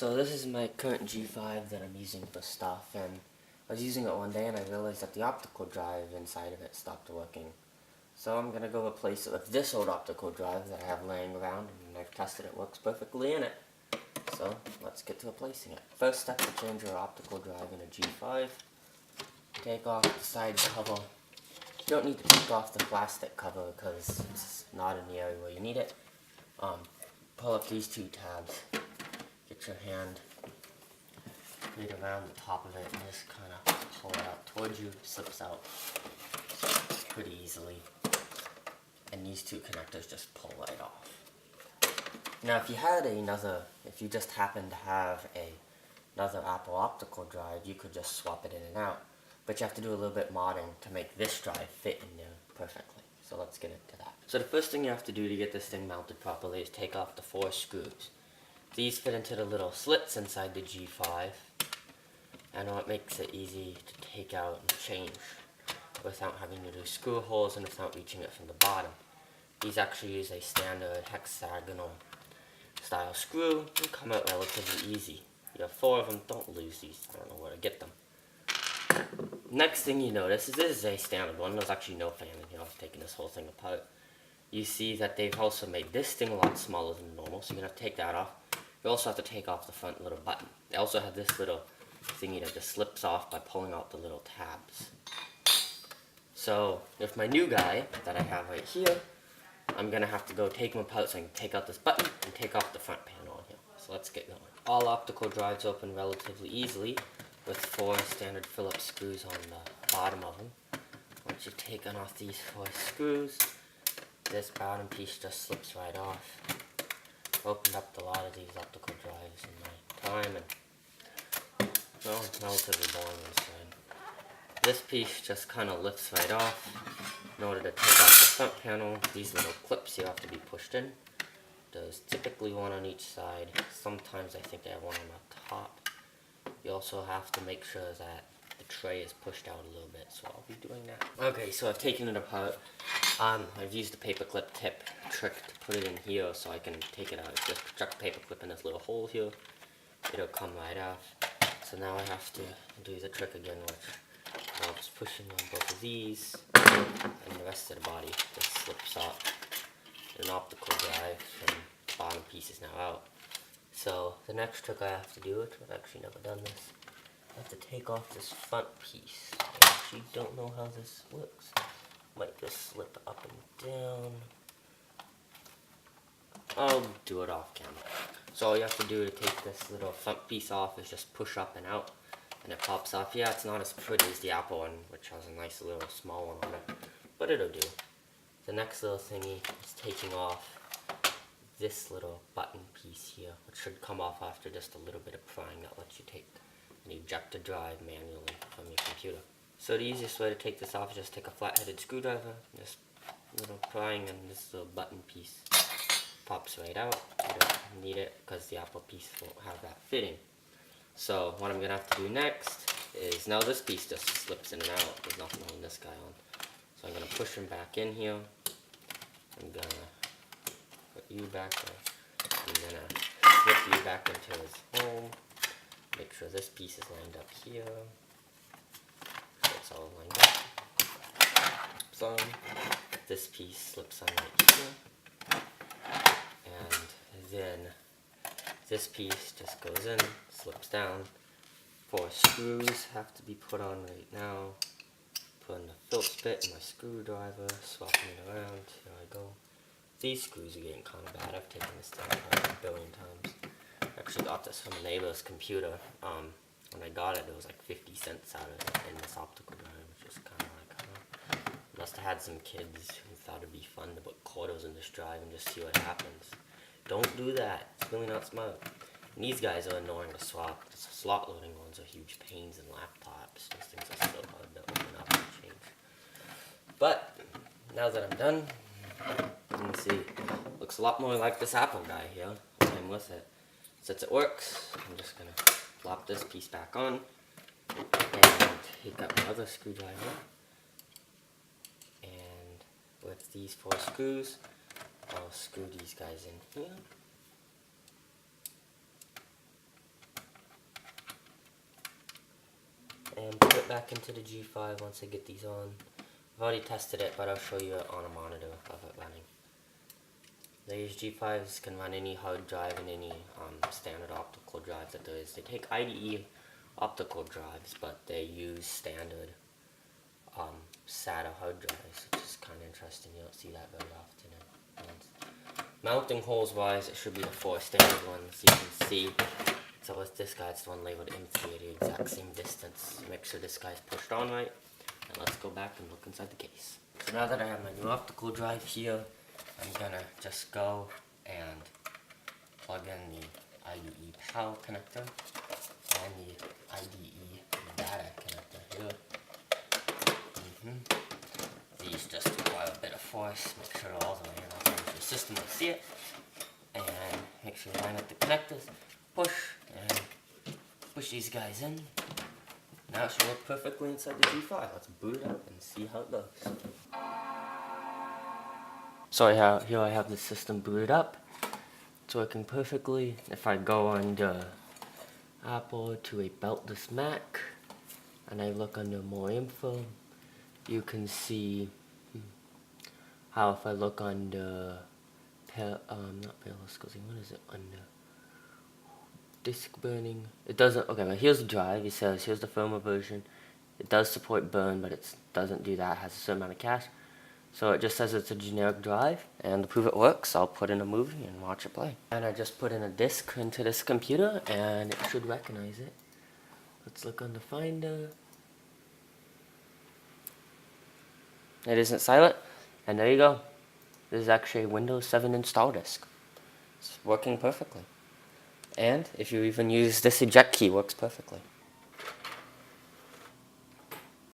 So this is my current G5 that I'm using for stuff, and I was using it one day and I realized that the optical drive inside of it stopped working. So I'm going to go replace it with this old optical drive that I have laying around, and I've tested it works perfectly in it. So let's get to replacing it. First step to change your optical drive in a G5. Take off the side cover. You don't need to take off the plastic cover because it's not in the area where you need it. Pull up these two tabs. Get your hand right around the top of it and just kind of pull it out towards you. It slips out pretty easily. And these two connectors just pull right off. Now if you just happen to have another Apple optical drive, you could just swap it in and out. But you have to do a little bit modding to make this drive fit in there perfectly. So let's get into that. So the first thing you have to do to get this thing mounted properly is take off the 4 screws. These fit into the little slits inside the G5, and it makes it easy to take out and change without having to do screw holes and without reaching it from the bottom. These actually use a standard hexagonal style screw and come out relatively easy. You have 4 of them, don't lose these, I don't know where to get them. Next thing you notice is this is a standard one. There's actually no fan in here. I've taken this whole thing apart. You see that they've also made this thing a lot smaller than normal, so you're going to take that off. You also have to take off the front little button. They also have this little thingy that just slips off by pulling out the little tabs. So with my new guy that I have right here, I'm going to have to go take them apart so I can take out this button and take off the front panel here. So let's get going. All optical drives open relatively easily with 4 standard Phillips screws on the bottom of them. Once you've taken off these 4 screws, this bottom piece just slips right off. Opened up a lot of these optical drives in my time, and well, it's relatively boring inside. This piece just kind of lifts right off. In order to take off the front panel, these little clips here have to be pushed in. There's typically one on each side. Sometimes I think they have one on the top. You also have to make sure that the tray is pushed out a little bit, so I'll be doing that. Okay, so I've taken it apart. I've used the paperclip tip trick to put it in here so I can take it out. Just chuck a paperclip in this little hole here. It'll come right off. So now I have to do the trick again, which involves pushing on both of these, and the rest of the body just slips off. An optical drive, and the bottom piece is now out. So the next trick I have to do, which I've actually never done this, I have to take off this front piece. I actually don't know how this works. Might just slip up and down. I'll do it off camera. So all you have to do to take this little front piece off is just push up and out, and it pops off. Yeah, it's not as pretty as the Apple one, which has a nice little small one on it, but it'll do. The next little thingy is taking off this little button piece here, which should come off after just a little bit of prying that lets you take and eject the drive manually from your computer. So the easiest way to take this off is just take a flat-headed screwdriver, just a little prying, and this little button piece pops right out. You don't need it because the Apple piece won't have that fitting. So what I'm going to have to do next is, now this piece just slips in and out, there's nothing holding this guy on. So I'm going to push him back in here. I'm going to put you back there. I'm going to slip you back into his hole. Make sure this piece is lined up here. So it's all lined up. So this piece slips on right here. And then this piece just goes in, slips down. 4 screws have to be put on right now. Putting the Phillips bit in my screwdriver, swapping it around. Here I go. These screws are getting kind of bad. I've taken this thing apart a billion times. I actually got this from a neighbor's computer. When I got it, it was like 50 cents out of it in this optical drive, which is kind of like, must have had some kids who thought it'd be fun to put quarters in this drive and just see what happens. Don't do that. It's really not smart. And these guys are annoying to swap. The slot loading ones are huge pains in laptops. These things are so hard to open up and change. But now that I'm done, you can see it looks a lot more like this Apple guy here. I'm with it. Since it works, I'm just gonna flop this piece back on and take out my other screwdriver. And with these 4 screws, I'll screw these guys in here. back into the G5 once I get these on. I've already tested it, but I'll show you it on a monitor of it running. These G5s can run any hard drive and any standard optical drive that there is. They take IDE optical drives, but they use standard SATA hard drives, which is kind of interesting. You don't see that very often in ones. Mounting holes wise, it should be the 4 standard ones. You can see. So with this guy, it's the one labeled M3 at the exact same distance. Make sure this guy's pushed on right. And let's go back and look inside the case. So now that I have my new optical drive here, I'm gonna just go and plug in the IDE power connector and the IDE data connector here. These just require a bit of force. Make sure all the way in. Your system will see it. And make sure you line up the connectors. Push and push these guys in. Now it should work perfectly inside the G5. Let's boot it up and see how it goes. So here I have the system booted up. It's working perfectly. If I go under Apple to a beltless Mac and I look under more info, you can see how if I look under not Payless, what is it under? Disk burning. It doesn't. Okay, well here's the drive. It says here's the firmware version. It does support burn, but it doesn't do that. It has a certain amount of cache. So it just says it's a generic drive. And to prove it works, I'll put in a movie and watch it play. And I just put in a disk into this computer, and it should recognize it. Let's look on the Finder. It isn't silent, and there you go. This is actually a Windows 7 install disk. It's working perfectly. And if you even use this eject key, works perfectly.